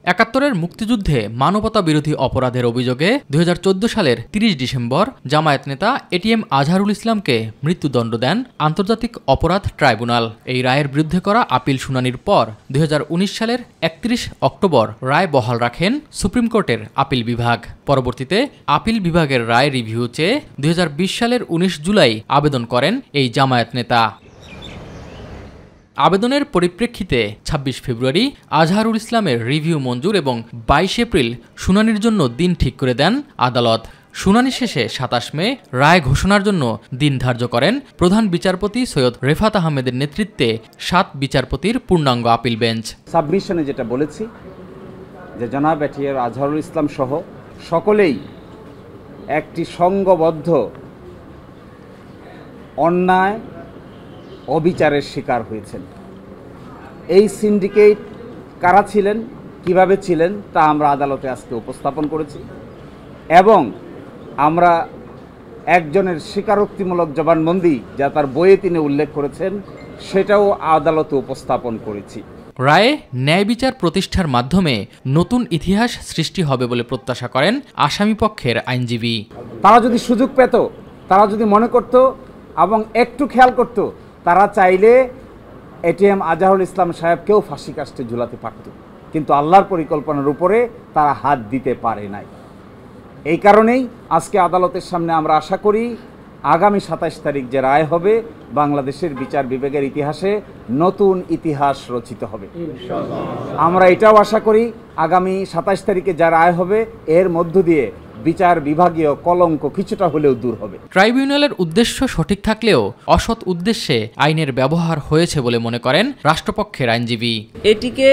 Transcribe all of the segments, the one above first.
একাত্তরের মুক্তিযুদ্ধে মানবতা বিরোধী অপরাধের অভিযোগে 2014 সালের 30 ডিসেম্বর জামায়াত নেতা এটিএম আজহারুল ইসলামকে মৃত্যুদণ্ড দেন আন্তর্জাতিক অপরাধ ট্রাইব্যুনাল। এই রায়ের বিরুদ্ধে করা আপিল শুনানির পর 2019 সালের 31 অক্টোবর রায় বহাল রাখেন সুপ্রিম কোর্টের আপিল বিভাগ। পরবর্তীতে আপিল বিভাগের রায় রিভিউ চেয়ে 2020 সালের 19 জুলাই আবেদন করেন এই জামায়াত নেতা। আবেদনের পরিপ্রেক্ষিতে 26 ফেব্রুয়ারি আজহারুল ইসলামের রিভিউ মঞ্জুর এবং 22 এপ্রিল শুনানির জন্য দিন ঠিক করে দেন আদালত। শুনানি শেষে 27 মে রায় ঘোষণার জন্য দিন ধার্য করেন প্রধান বিচারপতি সৈয়দ রেফাত আহমেদের নেতৃত্বে 7 বিচারপতির পূর্ণাঙ্গ আপিল বেঞ্চ। সাবমিশনে যেটা বলেছি যে জনাব এটিএম আজহারুল ইসলাম সহ সকলেই একটি সংঘবদ্ধ অন্যায় অবিচারের শিকার হয়েছেন। এই সিন্ডিকেট কারা ছিলেন, কিভাবে ছিলেন তা আমরা আদালতে আজকে উপস্থাপন করেছি এবং আমরা একজনের স্বীকারোক্তিমূলক জবানবন্দি যা তার বইয়ে তিনি উল্লেখ করেছেন সেটাও আদালতে উপস্থাপন করেছি। রায়ে ন্যায় বিচার প্রতিষ্ঠার মাধ্যমে নতুন ইতিহাস সৃষ্টি হবে বলে প্রত্যাশা করেন আসামিপক্ষের আইনজীবী। তারা যদি সুযোগ পেত, তারা যদি মনে করত এবং একটু খেয়াল করত, তারা চাইলে এটিএম আজহারুল ইসলাম সাহেবকেও ফাঁসি কাস্টে ঝুলাতে পারত, কিন্তু আল্লাহর পরিকল্পনার উপরে তারা হাত দিতে পারে নাই। এই কারণেই আজকে আদালতের সামনে আমরা আশা করি আগামী 27 তারিখ যে রায় হবে বাংলাদেশের বিচার বিভাগের ইতিহাসে নতুন ইতিহাস রচিত হবে। আমরা এটাও আশা করি আগামী 27 তারিখে যা রায় হবে এর মধ্য দিয়ে বিচার বিভাগীয় কলঙ্ক কিছুটা হলেও দূর হবে। ট্রাইব্যুনালের উদ্দেশ্য সঠিক থাকলেও অসৎ উদ্দেশ্যে আইনের ব্যবহার হয়েছে বলে মনে করেন রাষ্ট্রপক্ষের আইনজীবী। এটিকে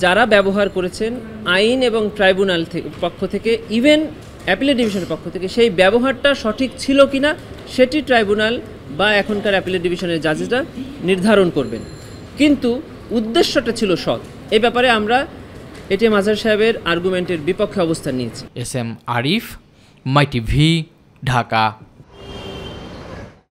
যারা ব্যবহার করেছেন আইন এবং ট্রাইব্যুনাল পক্ষ থেকে, ইভেন অ্যাপিলেট ডিভিশনের পক্ষ থেকে, সেই ব্যবহারটা সঠিক ছিল কিনা সেটি ট্রাইব্যুনাল বা এখনকার অ্যাপিলেট ডিভিশনের জাজেসরা নির্ধারণ করবেন, কিন্তু উদ্দেশ্যটা ছিল সৎ। এই ব্যাপারে আমরা এটিএম আজহার সাহেবের আর্গুমেন্টের বিপক্ষে অবস্থান নিয়েছি। এস এম আরিফ, মাই টিভি, ঢাকা।